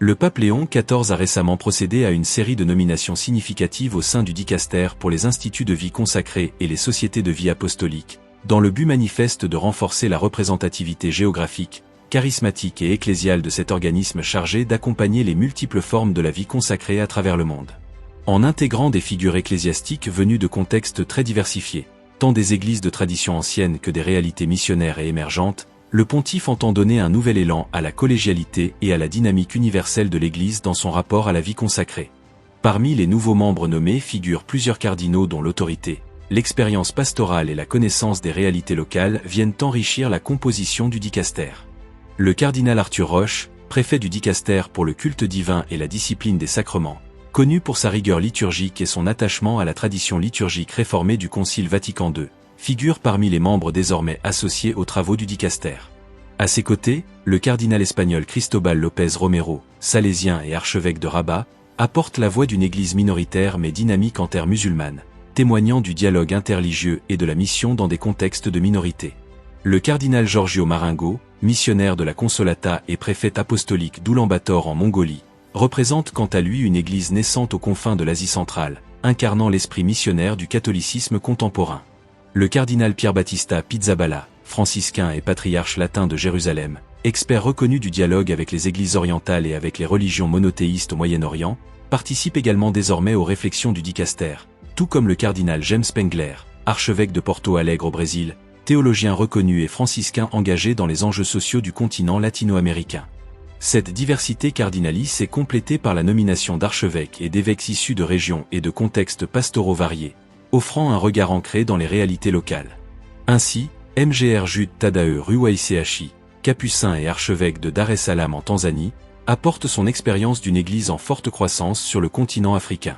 Le pape Léon XIV a récemment procédé à une série de nominations significatives au sein du dicaster pour les instituts de vie consacrés et les sociétés de vie apostolique, dans le but manifeste de renforcer la représentativité géographique, charismatique et ecclésiale de cet organisme chargé d'accompagner les multiples formes de la vie consacrée à travers le monde. En intégrant des figures ecclésiastiques venues de contextes très diversifiés, tant des églises de tradition ancienne que des réalités missionnaires et émergentes, le pontife entend donner un nouvel élan à la collégialité et à la dynamique universelle de l'Église dans son rapport à la vie consacrée. Parmi les nouveaux membres nommés figurent plusieurs cardinaux dont l'autorité, l'expérience pastorale et la connaissance des réalités locales viennent enrichir la composition du dicaster. Le cardinal Arthur Roche, préfet du dicaster pour le culte divin et la discipline des sacrements, connu pour sa rigueur liturgique et son attachement à la tradition liturgique réformée du Concile Vatican II, figure parmi les membres désormais associés aux travaux du dicaster. À ses côtés, le cardinal espagnol Cristóbal López Romero, salésien et archevêque de Rabat, apporte la voix d'une église minoritaire mais dynamique en terre musulmane, témoignant du dialogue interreligieux et de la mission dans des contextes de minorité. Le cardinal Giorgio Marengo, missionnaire de la Consolata et préfet apostolique d'Oulan-Bator en Mongolie, représente quant à lui une église naissante aux confins de l'Asie centrale, incarnant l'esprit missionnaire du catholicisme contemporain. Le cardinal Pier Battista Pizzaballa, franciscain et patriarche latin de Jérusalem, expert reconnu du dialogue avec les églises orientales et avec les religions monothéistes au Moyen-Orient, participe également désormais aux réflexions du dicaster, tout comme le cardinal James Spengler, archevêque de Porto Alegre au Brésil, théologien reconnu et franciscain engagé dans les enjeux sociaux du continent latino-américain. Cette diversité cardinalice est complétée par la nomination d'archevêques et d'évêques issus de régions et de contextes pastoraux variés, offrant un regard ancré dans les réalités locales. Ainsi, Mgr Jude Tadae Ruwaiseashi, capucin et archevêque de Dar es Salaam en Tanzanie, apporte son expérience d'une église en forte croissance sur le continent africain.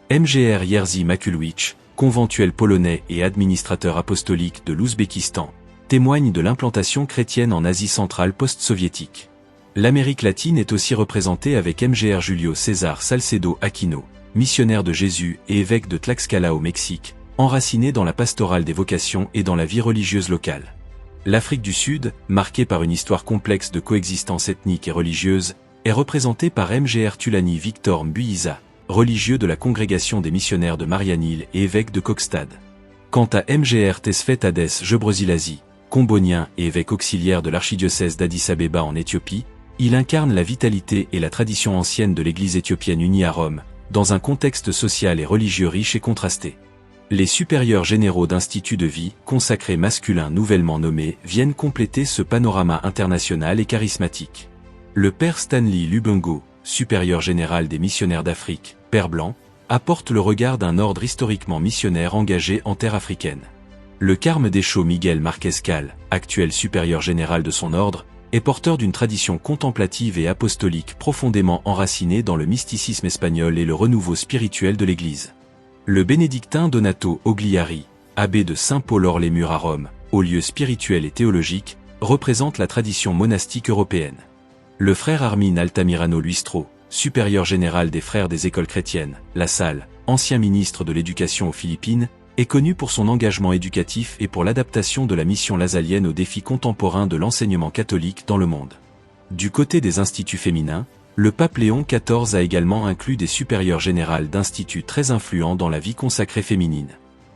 Mgr Jerzy Makulewicz, conventuel polonais et administrateur apostolique de l'Ouzbékistan, témoigne de l'implantation chrétienne en Asie centrale post-soviétique. L'Amérique latine est aussi représentée avec Mgr Julio César Salcedo Aquino, missionnaire de Jésus et évêque de Tlaxcala au Mexique, enraciné dans la pastorale des vocations et dans la vie religieuse locale. L'Afrique du Sud, marquée par une histoire complexe de coexistence ethnique et religieuse, est représentée par Mgr Tulani Victor Mbuyiza, religieux de la congrégation des missionnaires de Marianil et évêque de Kokstad. Quant à Mgr Tesfet Hades Gebrezilazi, combonien et évêque auxiliaire de l'archidiocèse d'Addis-Abeba en Éthiopie, il incarne la vitalité et la tradition ancienne de l'Église éthiopienne unie à Rome, dans un contexte social et religieux riche et contrasté. Les supérieurs généraux d'instituts de vie, consacrés masculins nouvellement nommés, viennent compléter ce panorama international et charismatique. Le père Stanley Lubungo, supérieur général des missionnaires d'Afrique, père blanc, apporte le regard d'un ordre historiquement missionnaire engagé en terre africaine. Le carme Deschaux Miguel Marquez-Cal, actuel supérieur général de son ordre, est porteur d'une tradition contemplative et apostolique profondément enracinée dans le mysticisme espagnol et le renouveau spirituel de l'Église. Le bénédictin Donato Ogliari, abbé de Saint-Paul-hors-les-Murs à Rome, haut lieu spirituel et théologique, représente la tradition monastique européenne. Le frère Armin Altamirano Luistro, supérieur général des frères des écoles chrétiennes, La Salle, ancien ministre de l'Éducation aux Philippines, est connu pour son engagement éducatif et pour l'adaptation de la mission lasalienne aux défis contemporains de l'enseignement catholique dans le monde. Du côté des instituts féminins, le pape Léon XIV a également inclus des supérieures générales d'instituts très influents dans la vie consacrée féminine.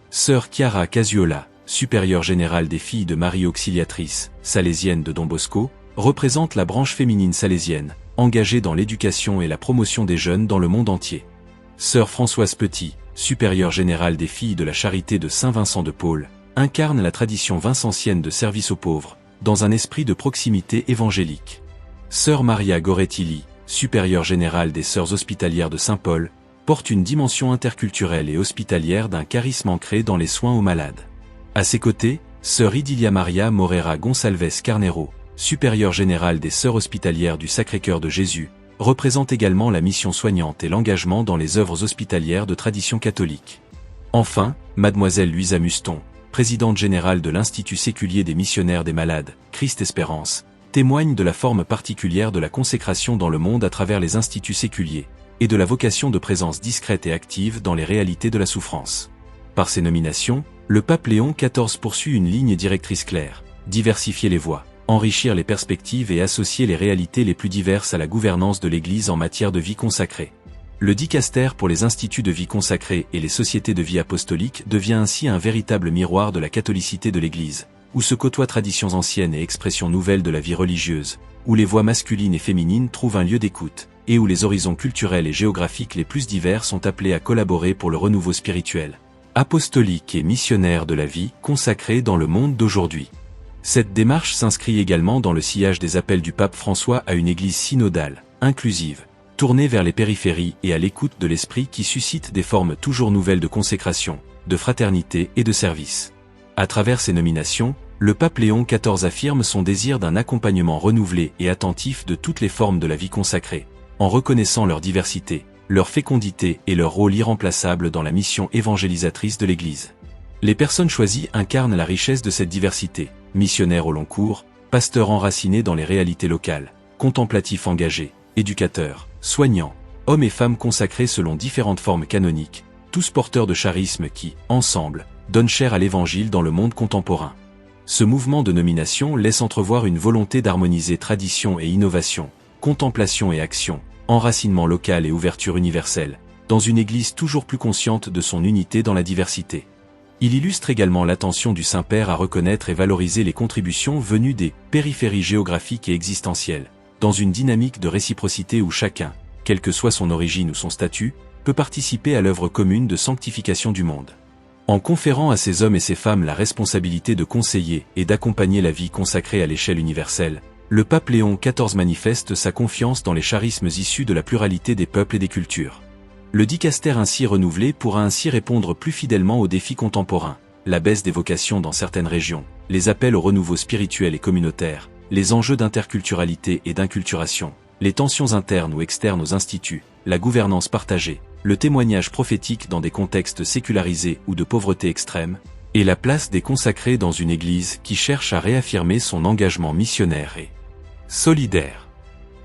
Sœur Chiara Casuola, supérieure générale des filles de Marie Auxiliatrice, salésienne de Don Bosco, représente la branche féminine salésienne, engagée dans l'éducation et la promotion des jeunes dans le monde entier. Sœur Françoise Petit, supérieure générale des filles de la Charité de Saint-Vincent de Paul, incarne la tradition vincentienne de service aux pauvres, dans un esprit de proximité évangélique. Sœur Maria Goretilli, supérieure générale des Sœurs hospitalières de Saint-Paul, porte une dimension interculturelle et hospitalière d'un charisme ancré dans les soins aux malades. À ses côtés, Sœur Idilia Maria Morera Gonçalves Carneiro, supérieure générale des Sœurs hospitalières du Sacré-Cœur de Jésus, représente également la mission soignante et l'engagement dans les œuvres hospitalières de tradition catholique. Enfin, Mademoiselle Luisa Muston, présidente générale de l'Institut séculier des missionnaires des malades, Christ Espérance, témoigne de la forme particulière de la consécration dans le monde à travers les instituts séculiers, et de la vocation de présence discrète et active dans les réalités de la souffrance. Par ces nominations, le pape Léon XIV poursuit une ligne directrice claire, diversifier les voix, enrichir les perspectives et associer les réalités les plus diverses à la gouvernance de l'Église en matière de vie consacrée. Le dicaster pour les instituts de vie consacrée et les sociétés de vie apostolique devient ainsi un véritable miroir de la catholicité de l'Église, où se côtoient traditions anciennes et expressions nouvelles de la vie religieuse, où les voix masculines et féminines trouvent un lieu d'écoute, et où les horizons culturels et géographiques les plus divers sont appelés à collaborer pour le renouveau spirituel, apostolique et missionnaire de la vie consacrée dans le monde d'aujourd'hui. Cette démarche s'inscrit également dans le sillage des appels du pape François à une Église synodale, inclusive, tournée vers les périphéries et à l'écoute de l'esprit qui suscite des formes toujours nouvelles de consécration, de fraternité et de service. À travers ces nominations, le pape Léon XIV affirme son désir d'un accompagnement renouvelé et attentif de toutes les formes de la vie consacrée, en reconnaissant leur diversité, leur fécondité et leur rôle irremplaçable dans la mission évangélisatrice de l'Église. Les personnes choisies incarnent la richesse de cette diversité, missionnaires au long cours, pasteurs enracinés dans les réalités locales, contemplatifs engagés, éducateurs, soignants, hommes et femmes consacrés selon différentes formes canoniques, tous porteurs de charisme qui, ensemble, donnent chair à l'Évangile dans le monde contemporain. Ce mouvement de nomination laisse entrevoir une volonté d'harmoniser tradition et innovation, contemplation et action, enracinement local et ouverture universelle, dans une Église toujours plus consciente de son unité dans la diversité. Il illustre également l'attention du Saint-Père à reconnaître et valoriser les contributions venues des périphéries géographiques et existentielles, dans une dynamique de réciprocité où chacun, quelle que soit son origine ou son statut, peut participer à l'œuvre commune de sanctification du monde. En conférant à ces hommes et ces femmes la responsabilité de conseiller et d'accompagner la vie consacrée à l'échelle universelle, le pape Léon XIV manifeste sa confiance dans les charismes issus de la pluralité des peuples et des cultures. Le dicaster ainsi renouvelé pourra ainsi répondre plus fidèlement aux défis contemporains, la baisse des vocations dans certaines régions, les appels au renouveau spirituel et communautaire, les enjeux d'interculturalité et d'inculturation, les tensions internes ou externes aux instituts, la gouvernance partagée, le témoignage prophétique dans des contextes sécularisés ou de pauvreté extrême, et la place des consacrés dans une Église qui cherche à réaffirmer son engagement missionnaire et solidaire.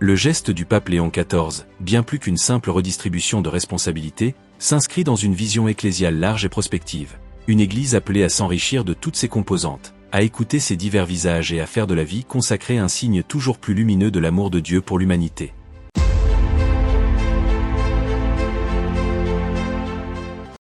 Le geste du pape Léon XIV, bien plus qu'une simple redistribution de responsabilités, s'inscrit dans une vision ecclésiale large et prospective, une Église appelée à s'enrichir de toutes ses composantes, à écouter ses divers visages et à faire de la vie consacrée un signe toujours plus lumineux de l'amour de Dieu pour l'humanité.